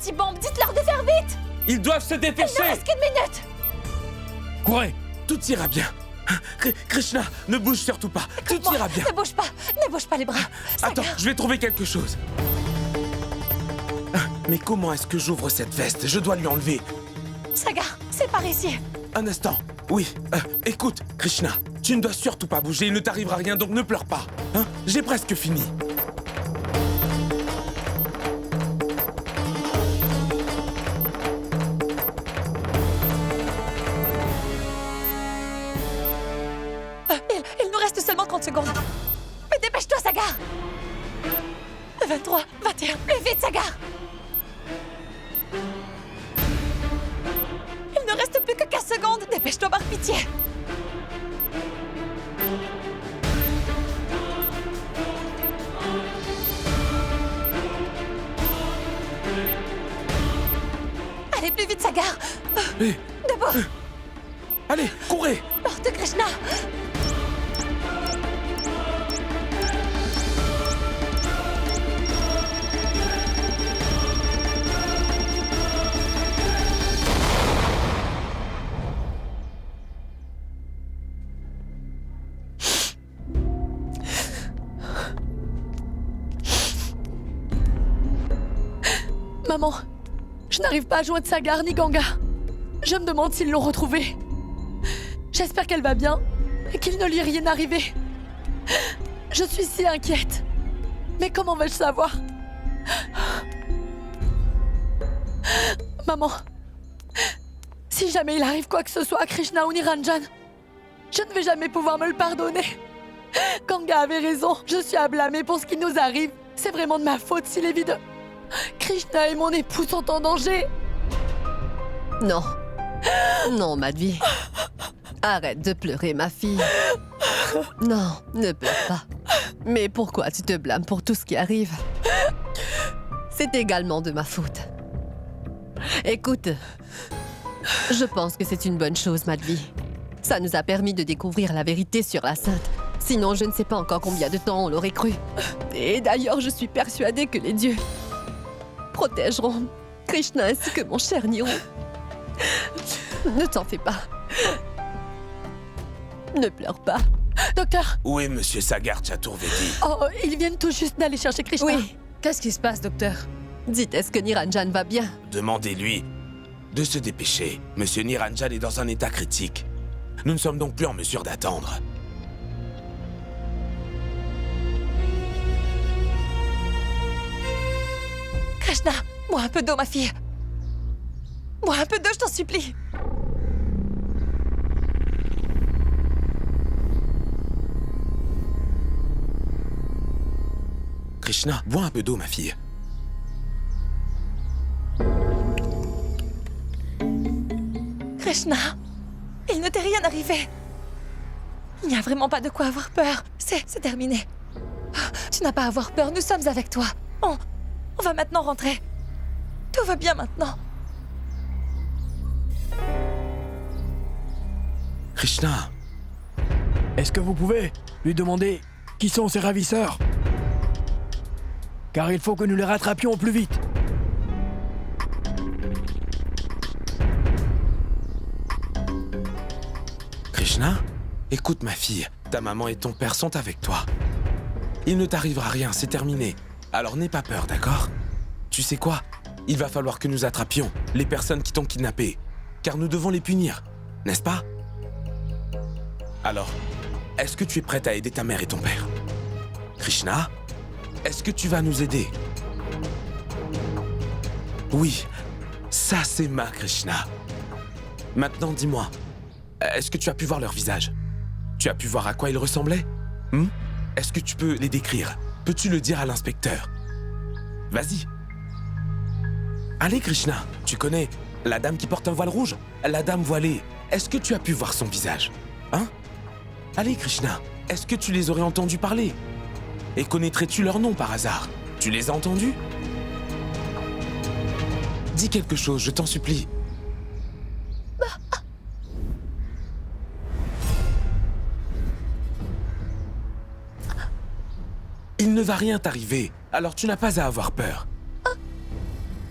anti-bombe. Dites-leur de faire vite. Ils doivent se Il dépêcher. ne reste qu'une minute. Courez! Tout ira bien. Krishna, ne bouge surtout pas. Tout Écoute-moi, ira bien. Ne bouge pas les bras. Attends, Sagar. je vais trouver quelque chose. Mais comment est-ce que j'ouvre cette veste? Je dois lui enlever. Sagar, c'est par ici. Un instant. Oui, écoute, Krishna, tu ne dois surtout pas bouger. Il ne t'arrivera rien, donc ne pleure pas. Hein? J'ai presque fini. Il nous reste seulement 30 secondes. Mais dépêche-toi, Sagar. 23, 21, plus vite, Sagar. Il ne reste plus que 15 secondes. Dépêche-toi, par pitié. Allez, plus vite, Sagar. Hé, Debout. allez, courez. Porte Krishna. Maman, je n'arrive pas à joindre Sagar ni Ganga. Je me demande s'ils l'ont retrouvée. J'espère qu'elle va bien et qu'il ne lui est rien arrivé. Je suis si inquiète. Mais comment vais-je savoir? Maman, si jamais il arrive quoi que ce soit à Krishna ou Niranjan, je ne vais jamais pouvoir me le pardonner. Ganga avait raison, je suis à blâmer pour ce qui nous arrive. C'est vraiment de ma faute si les vies de Krishna et mon époux sont en danger. Non. Non, Madhvi. Arrête de pleurer, ma fille. Non, ne pleure pas. Mais pourquoi tu te blâmes pour tout ce qui arrive? C'est également de ma faute. Écoute, je pense que c'est une bonne chose, Madhvi. Ça nous a permis de découvrir la vérité sur la Sainte. Sinon, je ne sais pas encore combien de temps on l'aurait cru. Et d'ailleurs, je suis persuadée que les dieux protégeront Krishna ainsi que mon cher Niru. Ne t'en fais pas. Ne pleure pas. Docteur, Où est Monsieur Sagar Chaturvedi? oh, ils viennent tout juste d'aller chercher Krishna. Oui. Qu'est-ce qui se passe, docteur? Dites, est-ce que Niranjan va bien? Demandez-lui de se dépêcher. Monsieur Niranjan est dans un état critique. Nous ne sommes donc plus en mesure d'attendre. Krishna, bois un peu d'eau, ma fille. Bois un peu d'eau, je t'en supplie. Krishna, bois un peu d'eau, ma fille. Krishna, il ne t'est rien arrivé. Il n'y a vraiment pas de quoi avoir peur. C'est terminé. Tu n'as pas à avoir peur, nous sommes avec toi. On va maintenant rentrer. Tout va bien maintenant. Krishna, Est-ce que vous pouvez lui demander qui sont ces ravisseurs? Car il faut que nous les rattrapions au plus vite. Krishna, écoute ma fille, ta maman et ton père sont avec toi. Il ne t'arrivera rien, c'est terminé. Alors n'aie pas peur, d'accord? Tu sais quoi? Il va falloir que nous attrapions les personnes qui t'ont kidnappé, car nous devons les punir, n'est-ce pas? Alors, est-ce que tu es prête à aider ta mère et ton père? Krishna, est-ce que tu vas nous aider? Oui, ça c'est ma Krishna. Maintenant, dis-moi, est-ce que tu as pu voir leur visage? Tu as pu voir à quoi ils ressemblaient? Est-ce que tu peux les décrire? Peux-tu le dire à l'inspecteur? Vas-y. Allez, Krishna, tu connais la dame qui porte un voile rouge? La dame voilée. Est-ce que tu as pu voir son visage? Hein? Allez, Krishna, est-ce que tu les aurais entendus parler? Et connaîtrais-tu leur nom par hasard? Tu les as entendus? Dis quelque chose, je t'en supplie. Il ne va rien t'arriver, alors tu n'as pas à avoir peur.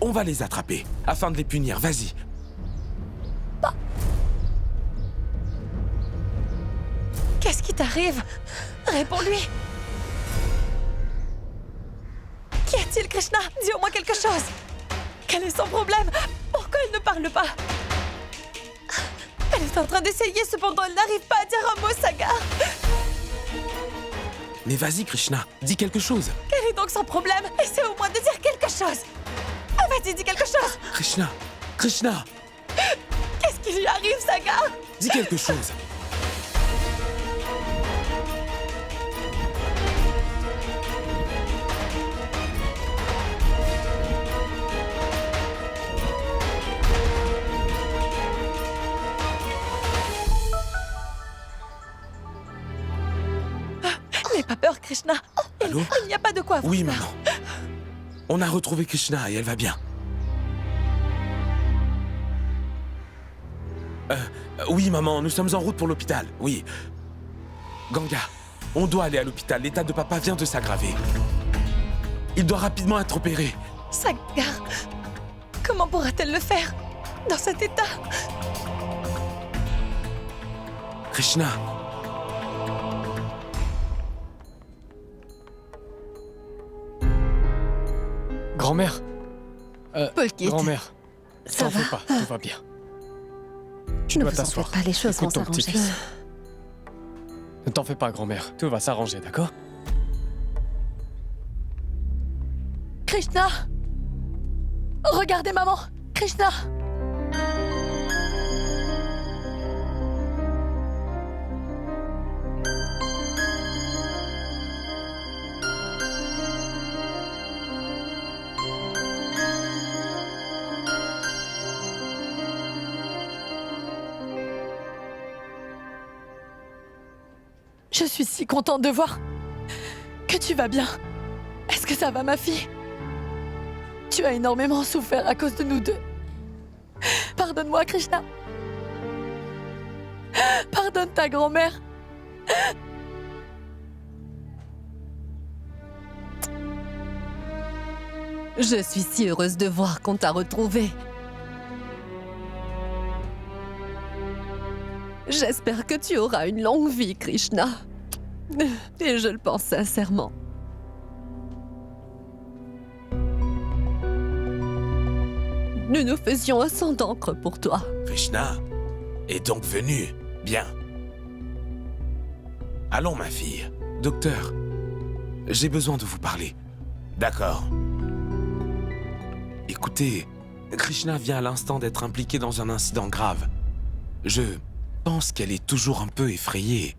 on va les attraper, afin de les punir. Vas-y. Qu'est-ce qui t'arrive? Réponds-lui. Qu'y a-t-il, Krishna? Dis au moins quelque chose. Quel est son problème? Pourquoi elle ne parle pas? Elle est en train d'essayer, cependant elle n'arrive pas à dire un mot, Sagar. Mais vas-y, Krishna, dis quelque chose. Quel est donc son problème? Essaie au moins de dire quelque chose. Ah, vas-y, dis quelque chose. Krishna, Krishna, Qu'est-ce qui lui arrive, Sagar? dis quelque chose. N'aie pas peur, Krishna. Allô? Il n'y a pas de quoi avoir Oui, peur. maman. On a retrouvé Krishna et elle va bien. Oui, maman, nous sommes en route pour l'hôpital. Oui. Ganga, on doit aller à l'hôpital. L'état de papa vient de s'aggraver. Il doit rapidement être opéré. Sagar, comment pourra-t-elle le faire dans cet état? Krishna, Grand-mère. Pulkit, Grand-mère. ça T'en va? fais pas, tout va bien. Tu Ne dois vous en t'asseoir. faites pas, les choses vont Écoute ton s'arranger. petit-fils. Ne t'en fais pas, grand-mère. Tout va s'arranger, d'accord? Krishna! Regardez, maman! Krishna! Je suis si contente de voir que tu vas bien. Est-ce que ça va, ma fille? Tu as énormément souffert à cause de nous deux. Pardonne-moi, Krishna. Pardonne ta grand-mère. Je suis si heureuse de voir qu'on t'a retrouvé. J'espère que tu auras une longue vie, Krishna. Et je le pense sincèrement. Nous nous faisions un sang d'encre pour toi. Krishna est donc venu. Bien. Allons, ma fille. Docteur, j'ai besoin de vous parler. D'accord. Écoutez, Krishna vient à l'instant d'être impliqué dans un incident grave. Je pense qu'elle est toujours un peu effrayée.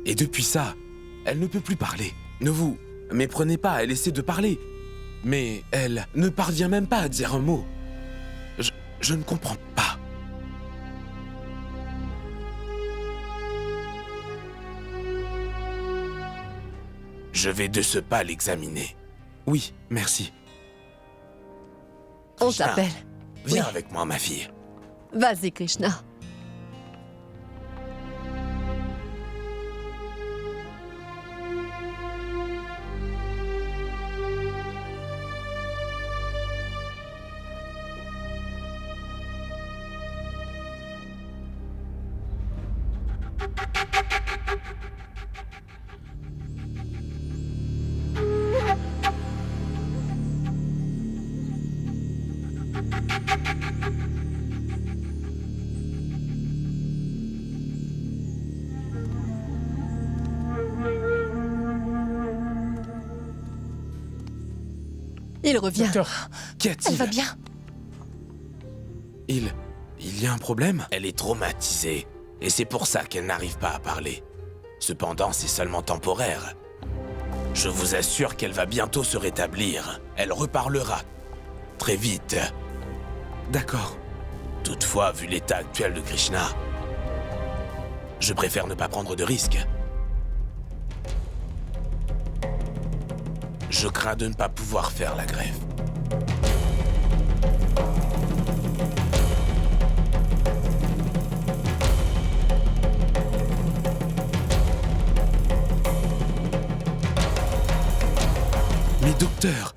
Et depuis ça, elle ne peut plus parler. Ne vous méprenez pas, elle essaie de parler. Mais elle ne parvient même pas à dire un mot. Je ne comprends pas. Je vais de ce pas l'examiner. Oui, merci. On Krishna, t'appelle. Viens Oui. avec moi, ma fille. Vas-y, Krishna. Il revient. Docteur, Qu'y Elle a-t-il? va bien. Il y a un problème? Elle est traumatisée. Et c'est pour ça qu'elle n'arrive pas à parler. Cependant, c'est seulement temporaire. Je vous assure qu'elle va bientôt se rétablir. Elle reparlera. Très vite. D'accord. Toutefois, vu l'état actuel de Krishna, je préfère ne pas prendre de risques. Je crains de ne pas pouvoir faire la greffe. Mais docteur,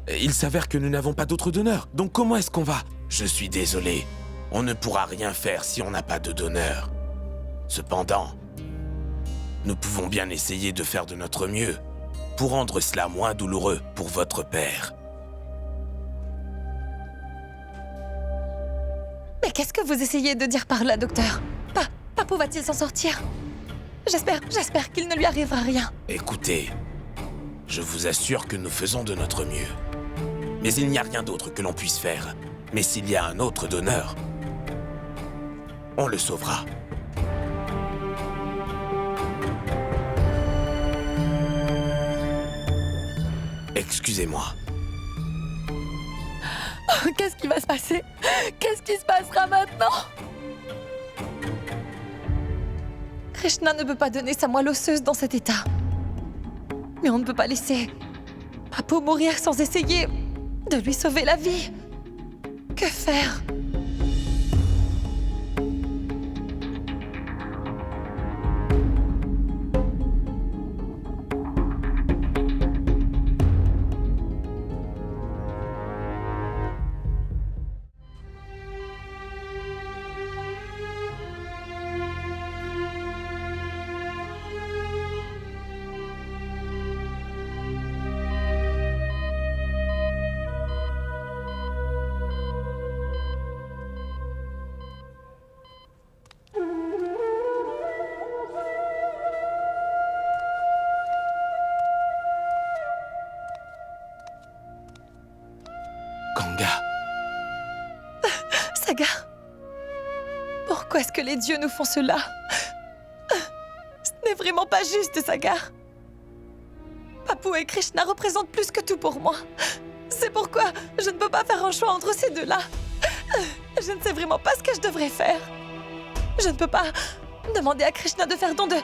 Il s'avère que nous n'avons pas d'autre donneur. Donc comment est-ce qu'on va? Je suis désolé. On ne pourra rien faire si on n'a pas de donneur. Cependant, nous pouvons bien essayer de faire de notre mieux pour rendre cela moins douloureux pour votre père. Mais qu'est-ce que vous essayez de dire par là, docteur? Papou va-t-il s'en sortir? J'espère qu'il ne lui arrivera rien. Écoutez, je vous assure que nous faisons de notre mieux. Mais il n'y a rien d'autre que l'on puisse faire. Mais s'il y a un autre donneur, on le sauvera. Excusez-moi. Qu'est-ce qui va se passer? Qu'est-ce qui se passera maintenant? Krishna ne peut pas donner sa moelle osseuse dans cet état. Mais on ne peut pas laisser Papou mourir sans essayer de lui sauver la vie. Que faire? Ganga. Sagar, pourquoi est-ce que les dieux nous font cela? Ce n'est vraiment pas juste, Sagar. Papou et Krishna représentent plus que tout pour moi. C'est pourquoi je ne peux pas faire un choix entre ces deux-là. Je ne sais vraiment pas ce que je devrais faire. Je ne peux pas demander à Krishna de faire don de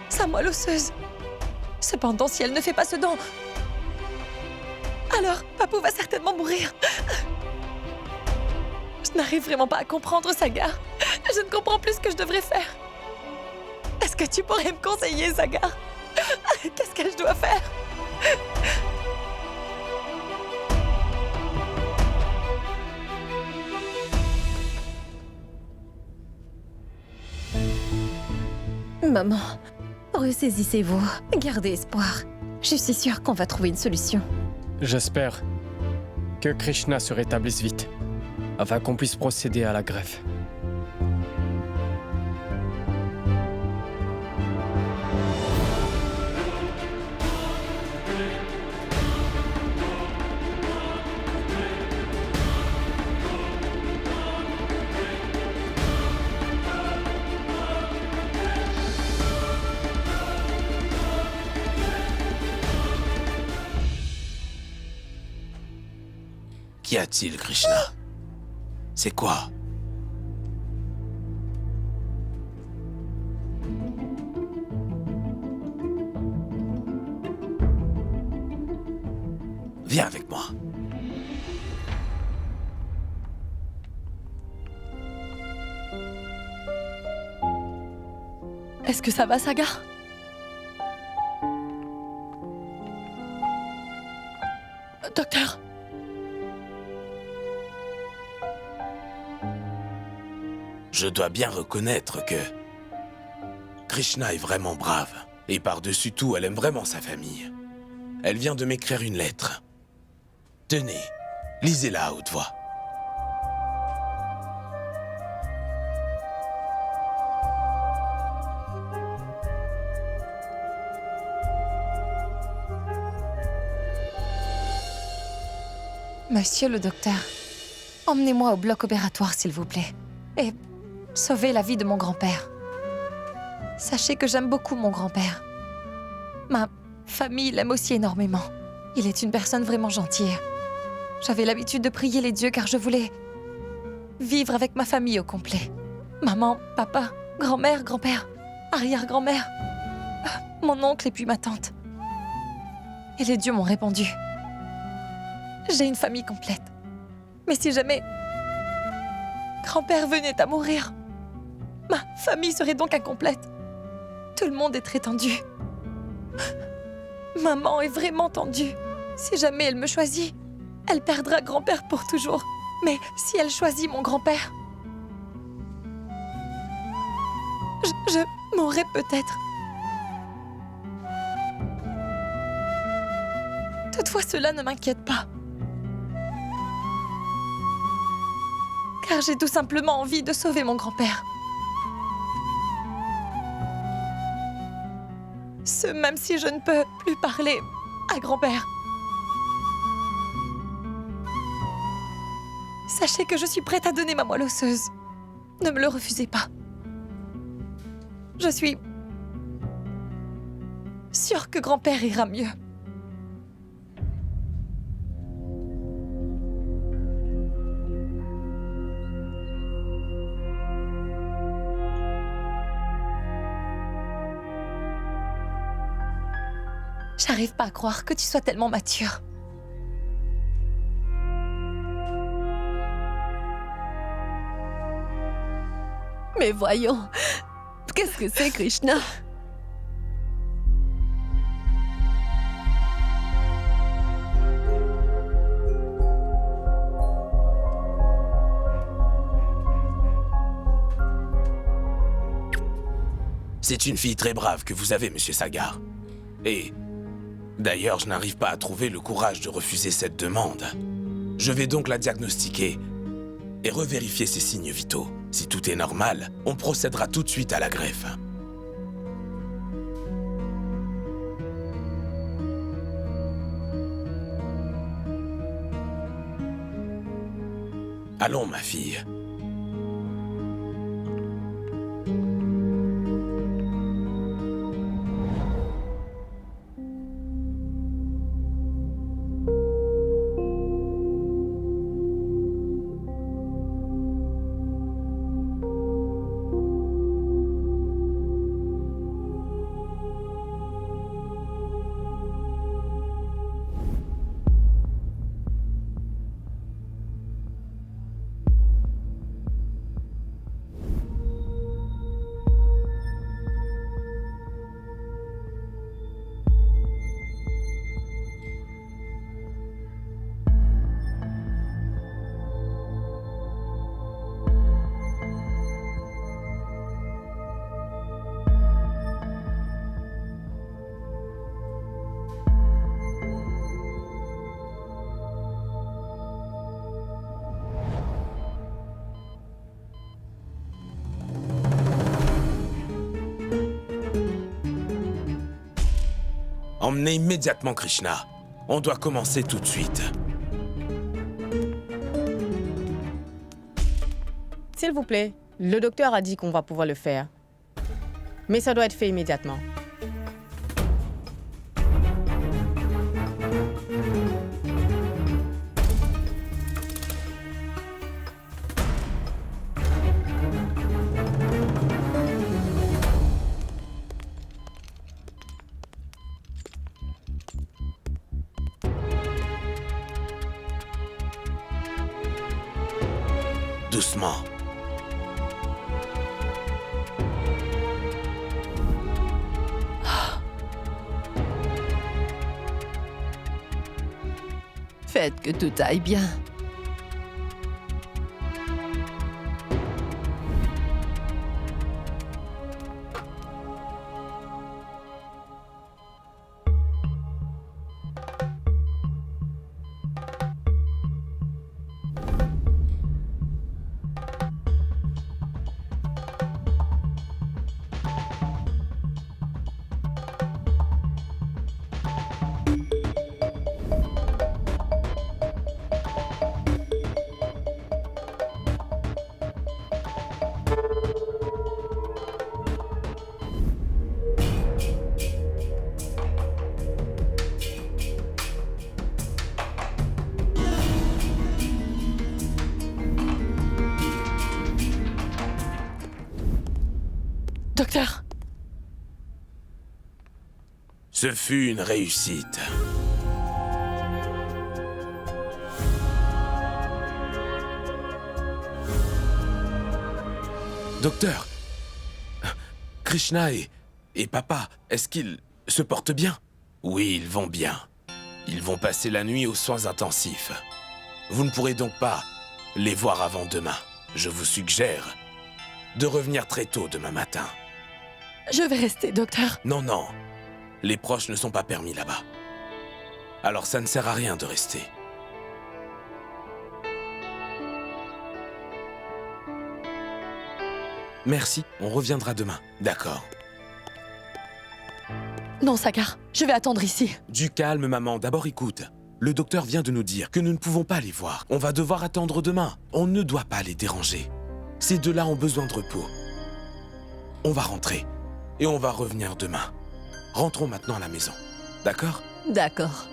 sa moelle osseuse. Cependant, si elle ne fait pas ce don, alors Papou va certainement mourir. Je n'arrive vraiment pas à comprendre, Sagar. Je ne comprends plus ce que je devrais faire. Est-ce que tu pourrais me conseiller, Sagar? Qu'est-ce que je dois faire? Maman, ressaisissez-vous. Gardez espoir. Je suis sûre qu'on va trouver une solution. J'espère que Krishna se rétablisse vite, afin qu'on puisse procéder à la greffe. Qu'y a-t-il, Krishna? C'est quoi? Viens avec moi. Est-ce que ça va, Sagar? Docteur? Je dois bien reconnaître que Krishna est vraiment brave. Et par-dessus tout, elle aime vraiment sa famille. Elle vient de m'écrire une lettre. Tenez, lisez-la à haute voix. Monsieur le docteur, emmenez-moi au bloc opératoire, s'il vous plaît. Et sauvez la vie de mon grand-père. Sachez que j'aime beaucoup mon grand-père. Ma famille l'aime aussi énormément. Il est une personne vraiment gentille. J'avais l'habitude de prier les dieux car je voulais vivre avec ma famille au complet. Maman, papa, grand-mère, grand-père, arrière-grand-mère, mon oncle et puis ma tante. Et les dieux m'ont répondu. J'ai une famille complète. Mais si jamais grand-père venait à mourir, ma famille serait donc incomplète. Tout le monde est très tendu. Maman est vraiment tendue. Si jamais elle me choisit, Elle perdra grand-père pour toujours. Mais si elle choisit mon grand-père, je mourrai peut-être. Toutefois, cela ne m'inquiète pas. Car j'ai tout simplement envie de sauver mon grand-père. Ce même si je ne peux plus parler à grand-père. Sachez que je suis prête à donner ma moelle osseuse. Ne me le refusez pas. Je suis sûre que grand-père ira mieux. J'arrive pas à croire que tu sois tellement mature. Mais voyons, qu'est-ce que c'est, Krishna? C'est une fille très brave que vous avez, Monsieur Sagar. Et d'ailleurs, je n'arrive pas à trouver le courage de refuser cette demande. Je vais donc la diagnostiquer et revérifier ses signes vitaux. Si tout est normal, on procédera tout de suite à la greffe. Allons, ma fille. Emmenez immédiatement Krishna. On doit commencer tout de suite. S'il vous plaît, le docteur a dit qu'on va pouvoir le faire. Mais ça doit être fait immédiatement. Doucement. Faites que tout aille bien. Docteur, Ce fut une réussite. Docteur, Krishna et papa, est-ce qu'ils se portent bien? Oui, ils vont bien. Ils vont passer la nuit aux soins intensifs. Vous ne pourrez donc pas les voir avant demain. Je vous suggère de revenir très tôt demain matin. Je vais rester, docteur. Non, non. Les proches ne sont pas permis là-bas. Alors ça ne sert à rien de rester. Merci, on reviendra demain. D'accord. Non, Sagar, je vais attendre ici. Du calme, maman. D'abord, écoute. Le docteur vient de nous dire que nous ne pouvons pas les voir. On va devoir attendre demain. On ne doit pas les déranger. Ces deux-là ont besoin de repos. On va rentrer. Et on va revenir demain. Rentrons maintenant à la maison. D'accord? D'accord.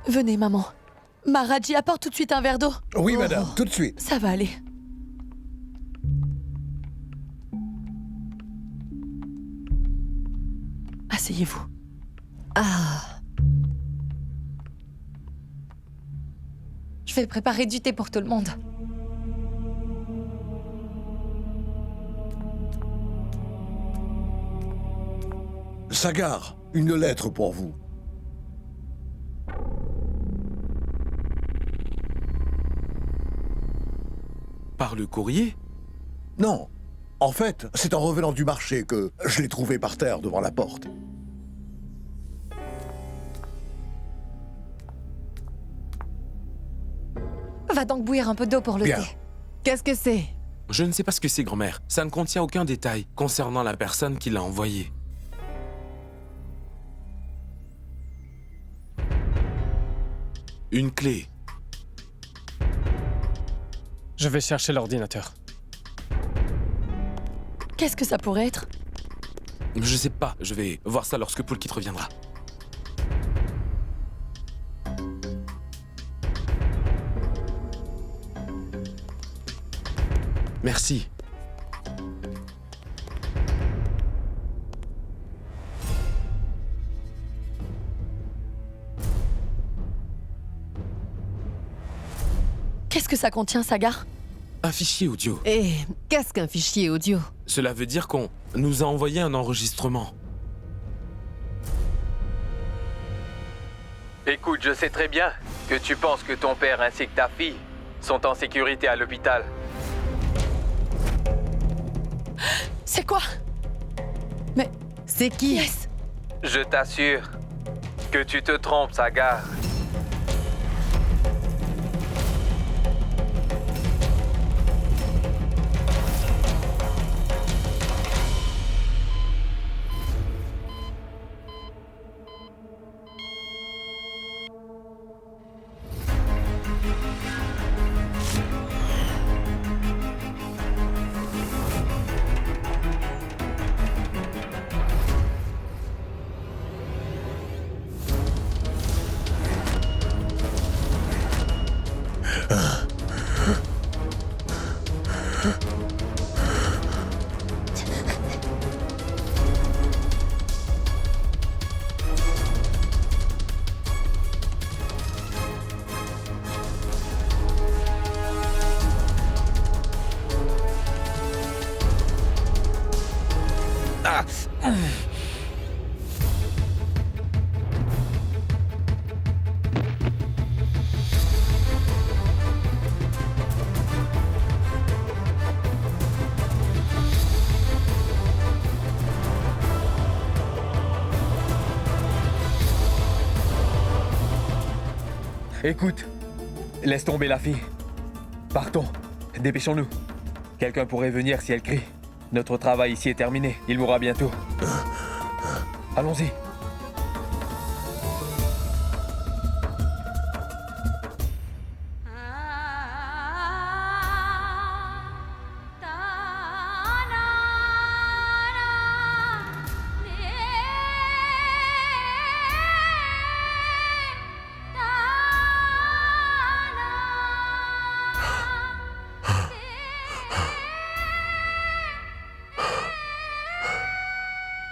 Venez, maman. Maharaji, apporte tout de suite un verre d'eau. Oui, madame, tout de suite. Ça va aller. Asseyez-vous. Ah, Je vais préparer du thé pour tout le monde. Sagar, une lettre pour vous. Par le courrier? Non. En fait, c'est en revenant du marché que je l'ai trouvé par terre devant la porte. Va donc bouillir un peu d'eau pour le Bien. thé. qu'est-ce que c'est? Je ne sais pas ce que c'est, grand-mère. Ça ne contient aucun détail concernant la personne qui l'a envoyé. Une clé. Je vais chercher l'ordinateur. Qu'est-ce que ça pourrait être? Je sais pas, je vais voir ça lorsque Poulkit reviendra. Merci. Qu'est-ce que ça contient, Sagar? Un fichier audio. Et qu'est-ce qu'un fichier audio? Cela veut dire qu'on nous a envoyé un enregistrement. Écoute, je sais très bien que tu penses que ton père ainsi que ta fille sont en sécurité à l'hôpital. C'est quoi? C'est qui? Yes! Je t'assure que tu te trompes, Sagar. Écoute, laisse tomber la fille. Partons, dépêchons-nous. Quelqu'un pourrait venir si elle crie. Notre travail ici est terminé, il mourra bientôt. Allons-y.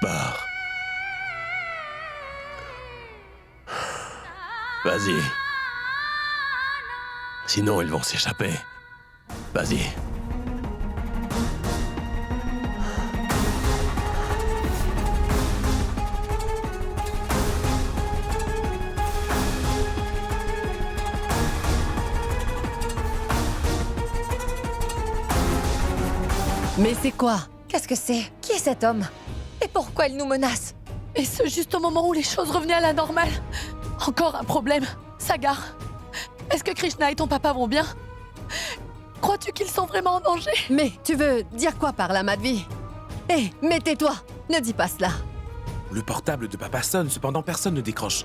Barre. Vas-y. Sinon, ils vont s'échapper. Vas-y. Mais c'est quoi? Qu'est-ce que c'est? Qui est cet homme? Et pourquoi il nous menace? Et ce juste au moment où les choses revenaient à la normale. Encore un problème. Sagar, est-ce que Krishna et ton papa vont bien? Crois-tu qu'ils sont vraiment en danger? Mais tu veux dire quoi par là, Madhvi? Hé, mais tais-toi! Ne dis pas cela. Le portable de papa sonne, cependant personne ne décroche.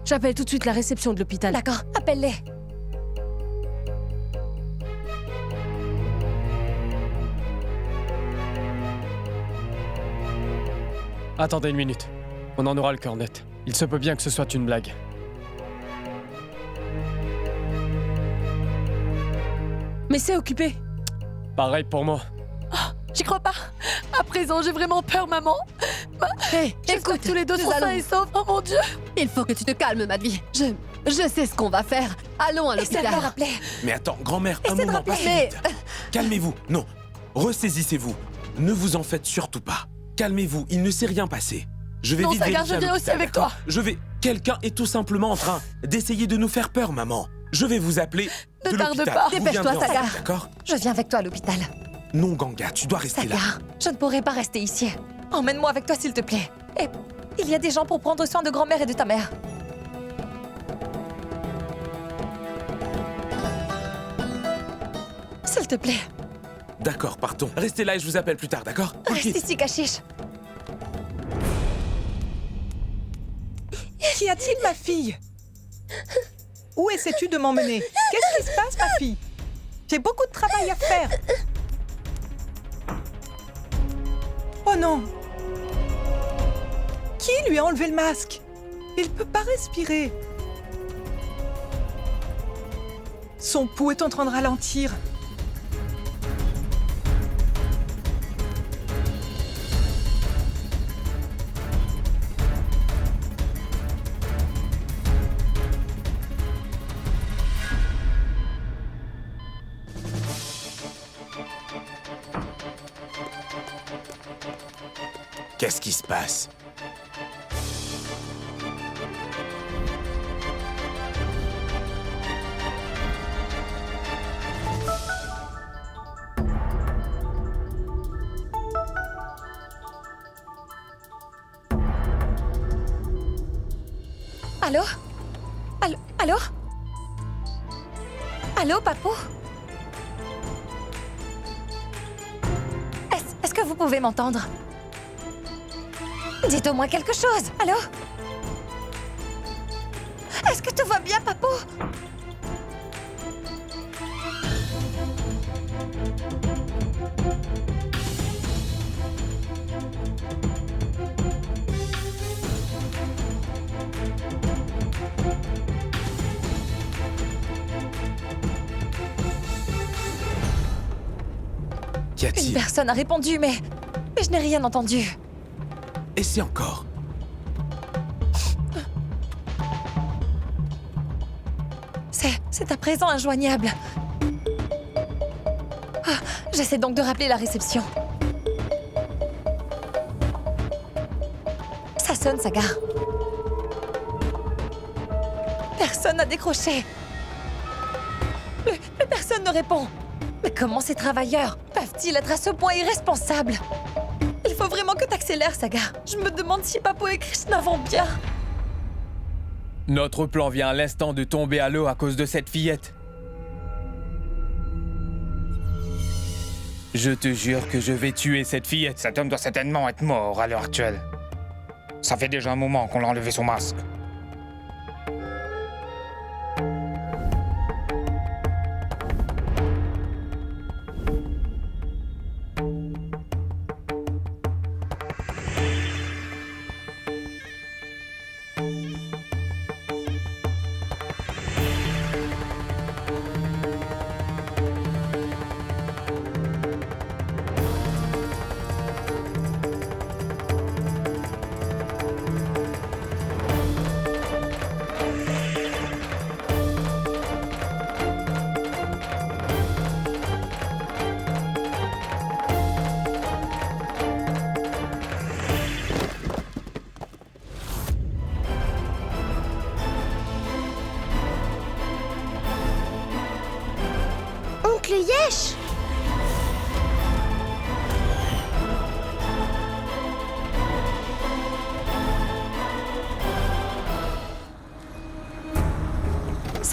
J'appelle tout de suite la réception de l'hôpital. D'accord, appelle-les. Attendez une minute. On en aura le cœur net. Il se peut bien que ce soit une blague. Mais c'est occupé. Pareil pour moi. J'y crois pas. À présent, j'ai vraiment peur, maman. Hé, J'espère écoute, que tous les deux nous sont sains allons- et saufs. Oh mon Dieu. Il faut que tu te calmes, Madhvi. Je sais ce qu'on va faire. Allons à Essaie de l'hôpital. le rappeler. Mais attends, grand-mère, un Essaie de moment, rappeler. pas si Mais- vite. Calmez-vous. Non, ressaisissez-vous. Ne vous en faites surtout pas. Calmez-vous, il ne s'est rien passé. Je vais Non, vite Sagar, vérifier je à viens l'hôpital, aussi avec d'accord? toi. Je vais... Quelqu'un est tout simplement en train d'essayer de nous faire peur, maman. Je vais vous appeler Ne de tarde l'hôpital. pas. Vous Dépêche-toi, viendrez Sagar. ensemble, d'accord? Je viens avec toi à l'hôpital. Non, Ganga, tu dois rester là. Sagar, je ne pourrai pas rester ici. Emmène-moi avec toi, s'il te plaît. Et il y a des gens pour prendre soin de grand-mère et de ta mère. S'il te plaît, D'accord, partons. Restez là et je vous appelle plus tard, d'accord? reste ici, Kashish. Qu'y a-t-il, ma fille? Où essaies-tu de m'emmener? Qu'est-ce qui se passe, ma fille? J'ai beaucoup de travail à faire. Oh non! Qui lui a enlevé le masque? Il peut pas respirer. Son pouls est en train de ralentir. Qu'est-ce qui se passe? Allô? Allô? Allô? Allô, papou? Est-ce que vous pouvez m'entendre? Dites au moins quelque chose. Allô? Est-ce que tout va bien, papou? Qu'y Une a-t-il? personne a répondu, mais je n'ai rien entendu. Et c'est encore. C'est à présent injoignable. Ah, j'essaie donc de rappeler la réception. Ça sonne, Sagar. Personne n'a décroché. Plus personne ne répond. Mais comment ces travailleurs peuvent-ils être à ce point irresponsables? Il faut vraiment que t'accélères, Sagar. Je me demande si Papo et Krishna vont bien. Notre plan vient à l'instant de tomber à l'eau à cause de cette fillette. Je te jure que je vais tuer cette fillette. Cet homme doit certainement être mort à l'heure actuelle. Ça fait déjà un moment qu'on l'a enlevé son masque.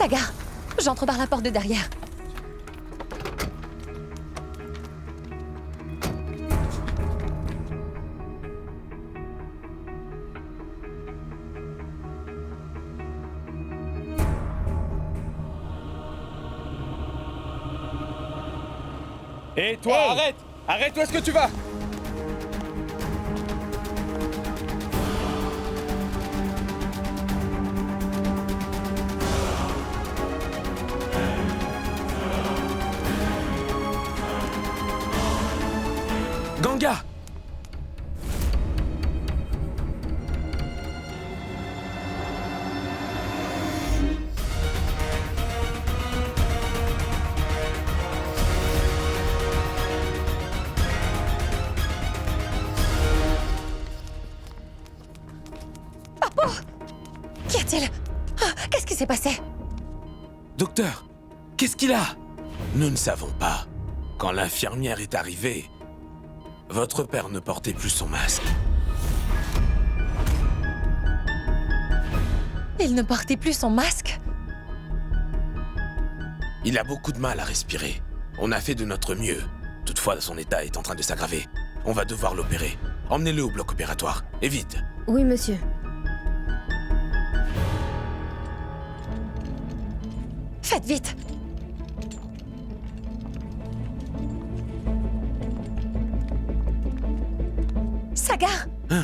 Sagar, j'entre par la porte de derrière. Hé, toi, arrête! Arrête, où est-ce que tu vas? Ganga! Qu'y a-t-il? Qu'est-ce qui s'est passé? Docteur, qu'est-ce qu'il a? Nous ne savons pas. Quand l'infirmière est arrivée, votre père ne portait plus son masque. Il ne portait plus son masque? Il a beaucoup de mal à respirer. On a fait de notre mieux. Toutefois, son état est en train de s'aggraver. On va devoir l'opérer. Emmenez-le au bloc opératoire. Et vite. Oui, monsieur. Faites vite! Sagar! Hein?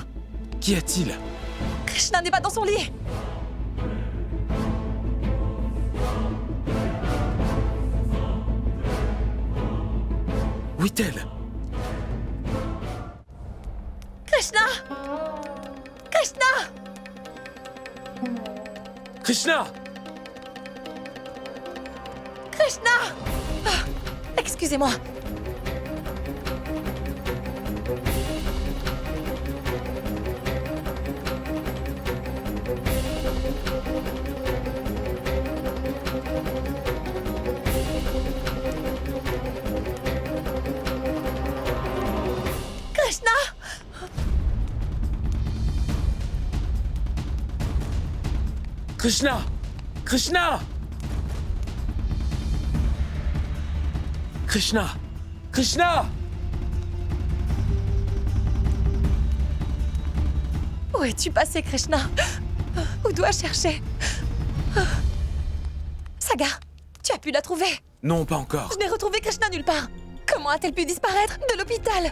Qu'y a-t-il? Krishna n'est pas dans son lit! Où est-elle? Krishna! Krishna! Krishna! Krishna! Excusez-moi. Krishna! Krishna! Krishna! Krishna! Krishna! Où es-tu passé, Krishna? Où dois-je chercher? Sagar, tu as pu la trouver? Non, pas encore. Je n'ai retrouvé Krishna nulle part. Comment a-t-elle pu disparaître de l'hôpital?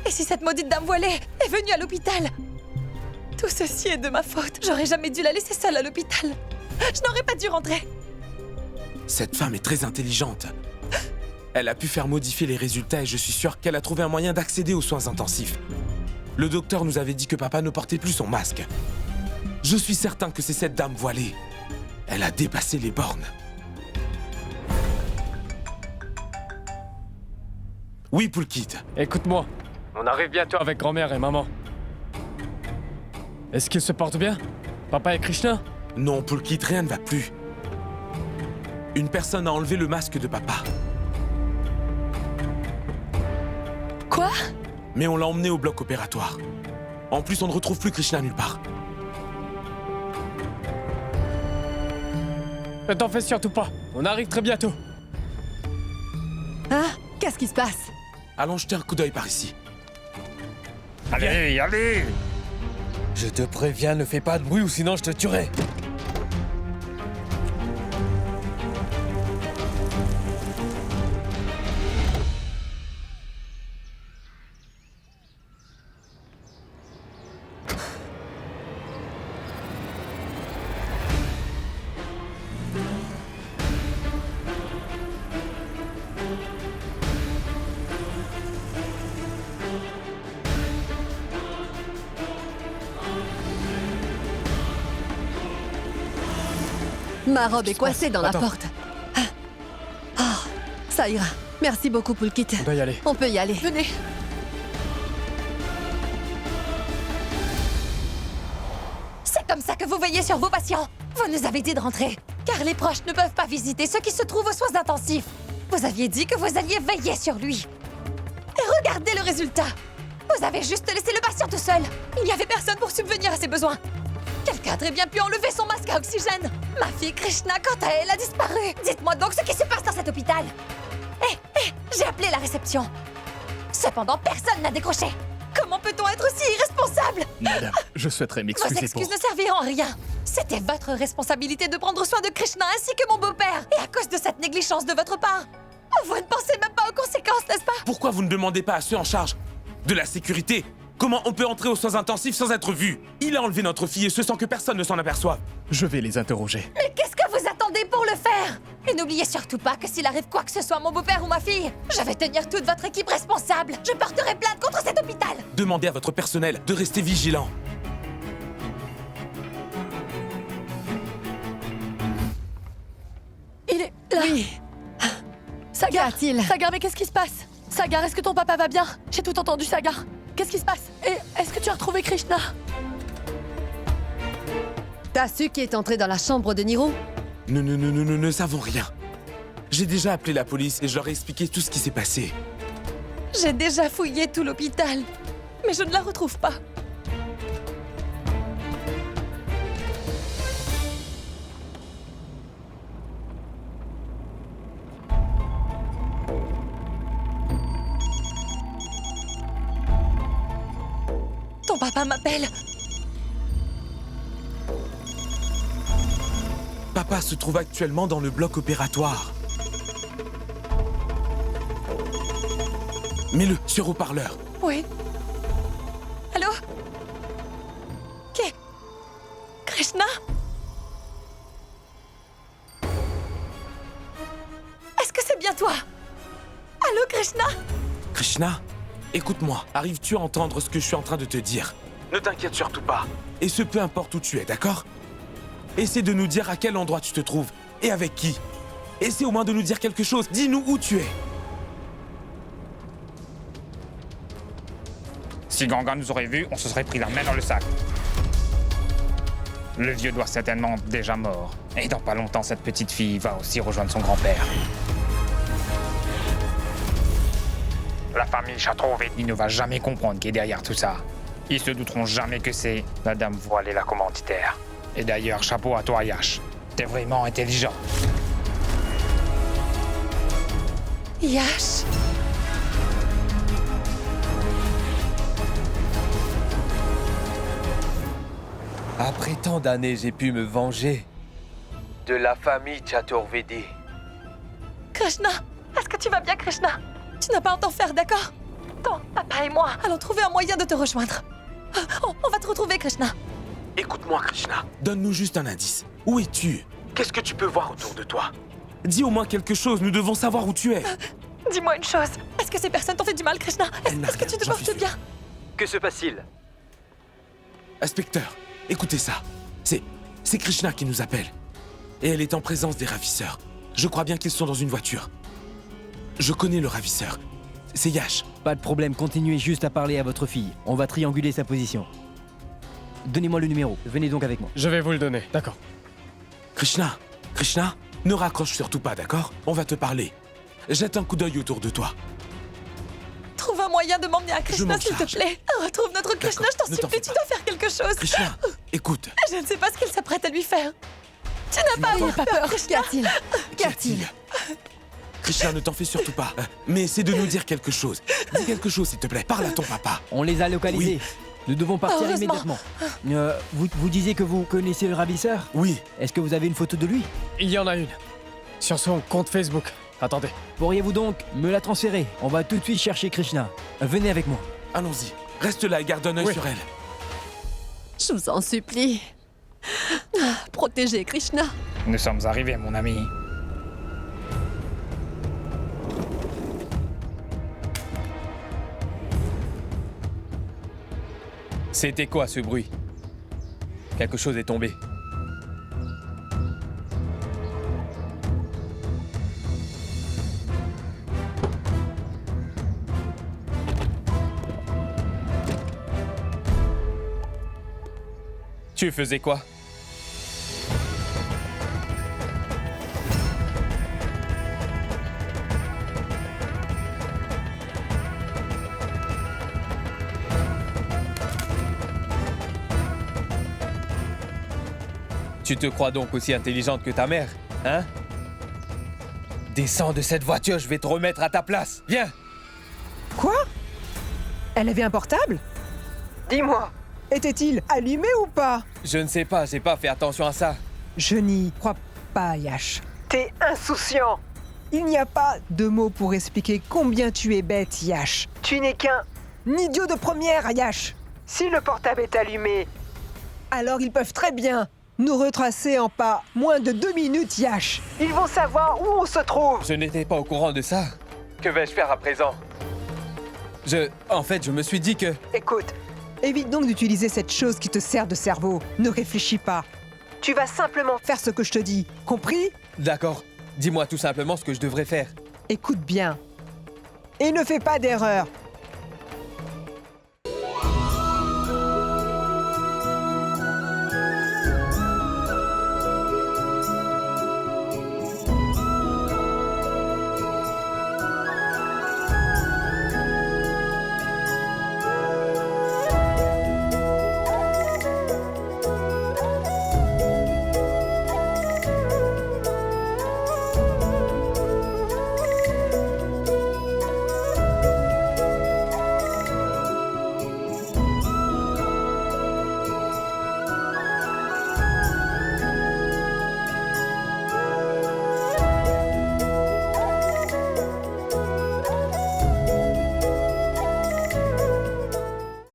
Et si cette maudite dame voilée est venue à l'hôpital? Tout ceci est de ma faute. J'aurais jamais dû la laisser seule à l'hôpital. Je n'aurais pas dû rentrer. Cette femme est très intelligente. Elle a pu faire modifier les résultats et je suis sûr qu'elle a trouvé un moyen d'accéder aux soins intensifs. Le docteur nous avait dit que papa ne portait plus son masque. Je suis certain que c'est cette dame voilée. Elle a dépassé les bornes. Oui, Pulkit. Écoute-moi. On arrive bientôt. Avec grand-mère et maman. Est-ce qu'ils se portent bien? Papa et Krishna? Non, Pulkit, rien ne va plus. Une personne a enlevé le masque de papa. Quoi? Mais on l'a emmené au bloc opératoire. En plus, on ne retrouve plus Krishna nulle part. Ne t'en fais surtout pas. On arrive très bientôt. Hein? Qu'est-ce qui se passe? Allons jeter un coup d'œil par ici. Allez, allez! Je te préviens, ne fais pas de bruit ou sinon je te tuerai. Ma robe est coincée dans la porte. Ah, ça ira. Merci beaucoup, Pulkit. On doit y aller. On peut y aller. Venez. C'est comme ça que vous veillez sur vos patients. Vous nous avez dit de rentrer, car les proches ne peuvent pas visiter ceux qui se trouvent aux soins intensifs. Vous aviez dit que vous alliez veiller sur lui. Et regardez le résultat. Vous avez juste laissé le patient tout seul. Il n'y avait personne pour subvenir à ses besoins. Quelqu'un a très bien pu enlever son masque à oxygène. Ma fille Krishna, quant à elle, a disparu. Dites-moi donc ce qui se passe dans cet hôpital. J'ai appelé la réception. Cependant, personne n'a décroché. Comment peut-on être aussi irresponsable? Madame, je souhaiterais Vos m'excuser excuses ne serviront à rien. C'était votre responsabilité de prendre soin de Krishna ainsi que mon beau-père. Et à cause de cette négligence de votre part, vous ne pensez même pas aux conséquences, n'est-ce pas? Pourquoi vous ne demandez pas à ceux en charge de la sécurité? Comment on peut entrer aux soins intensifs sans être vu? Il a enlevé notre fille et ce sans que personne ne s'en aperçoive. Je vais les interroger. Mais qu'est-ce que vous attendez pour le faire? Et n'oubliez surtout pas que s'il arrive quoi que ce soit à mon beau-père ou ma fille, je vais tenir toute votre équipe responsable. Je porterai plainte contre cet hôpital. Demandez à votre personnel de rester vigilant. Il est là. Oui. Sagar, Qu'y a-t-il? Sagar, mais qu'est-ce qui se passe? Sagar, est-ce que ton papa va bien? J'ai tout entendu, Sagar. Qu'est-ce qui se passe? Et est-ce que tu as retrouvé Krishna? T'as su qui est entré dans la chambre de Niro? Nous ne savons rien. J'ai déjà appelé la police et je leur ai expliqué tout ce qui s'est passé. J'ai déjà fouillé tout l'hôpital, mais je ne la retrouve pas. Ton papa m'appelle. Papa se trouve actuellement dans le bloc opératoire. Mets-le sur haut-parleur. Oui. Allô? Krishna? Est-ce que c'est bien toi? Allô, Krishna? Krishna, écoute-moi. Arrives-tu à entendre ce que je suis en train de te dire? Ne t'inquiète surtout pas. Et ce, peu importe où tu es, d'accord? Essaie de nous dire à quel endroit tu te trouves et avec qui. Essaie au moins de nous dire quelque chose. Dis-nous où tu es. Si Ganga nous aurait vus, on se serait pris la main dans le sac. Le vieux doit certainement être déjà mort. Et dans pas longtemps, cette petite fille va aussi rejoindre son grand-père. La famille Chatrovetti ne va jamais comprendre qui est derrière tout ça. Ils se douteront jamais que c'est la dame voilée la commanditaire. Et d'ailleurs, chapeau à toi, Yash. T'es vraiment intelligent. Yash? Après tant d'années, j'ai pu me venger. De la famille Chaturvedi. Krishna, est-ce que tu vas bien, Krishna? Tu n'as pas à t'en faire, d'accord? Ton papa et moi allons trouver un moyen de te rejoindre. On va te retrouver, Krishna. Écoute-moi, Krishna. Donne-nous juste un indice. Où es-tu? Qu'est-ce que tu peux voir autour de toi? Dis au moins quelque chose, nous devons savoir où tu es. Dis-moi une chose. Est-ce que ces personnes t'ont fait du mal, Krishna? Est-ce que tu te j'en suis portes bien? Que se passe-t-il? Inspecteur, écoutez ça. C'est Krishna qui nous appelle. Et elle est en présence des ravisseurs. Je crois bien qu'ils sont dans une voiture. Je connais le ravisseur. C'est Yash. Pas de problème, continuez juste à parler à votre fille. On va trianguler sa position. Donnez-moi le numéro, venez donc avec moi. Je vais vous le donner, d'accord. Krishna, ne raccroche surtout pas, d'accord? On va te parler. Jette un coup d'œil autour de toi. Trouve un moyen de m'emmener à Krishna, m'en s'il te charge. plaît. Retrouve notre Krishna, je t'en ne t'en supplie, fais tu pas. dois faire quelque chose. Krishna, écoute. Je ne sais pas ce qu'il s'apprête à lui faire. Tu n'as pas à avoir peur, Qu'y Krishna. a-t-il? Qu'y a-t-il? Krishna, ne t'en fais surtout pas. Mais essaie de nous dire quelque chose. Dis quelque chose, s'il te plaît. Parle à ton papa. On les a localisés. Nous devons partir Heureusement. immédiatement. Vous disiez que vous connaissez le ravisseur? Oui. Est-ce que vous avez une photo de lui? Il y en a une. Sur son compte Facebook. Attendez. Pourriez-vous donc me la transférer? On va tout de suite chercher Krishna. Venez avec moi. Allons-y. Reste là et garde un œil Oui. sur elle. Je vous en supplie. Protégez Krishna. Nous sommes arrivés, mon ami. C'était quoi ce bruit? Quelque chose est tombé. Tu faisais quoi? Tu te crois donc aussi intelligente que ta mère, hein? Descends de cette voiture, je vais te remettre à ta place. Viens! Quoi? Elle avait un portable? Dis-moi. Était-il allumé ou pas? Je ne sais pas, j'ai pas fait attention à ça. Je n'y crois pas, Yash. T'es insouciant. Il n'y a pas de mots pour expliquer combien tu es bête, Yash. Tu n'es qu'un... Idiot de première, Yash. Si le portable est allumé, Alors ils peuvent très bien nous retracer en pas moins de 2 minutes, Yash. ils vont savoir où on se trouve. Je n'étais pas au courant de ça. Que vais-je faire à présent? En fait, je me suis dit que... Écoute, évite donc d'utiliser cette chose qui te sert de cerveau. Ne réfléchis pas. Tu vas simplement... Faire ce que je te dis. Compris? D'accord. Dis-moi tout simplement ce que je devrais faire. Écoute bien. Et ne fais pas d'erreur.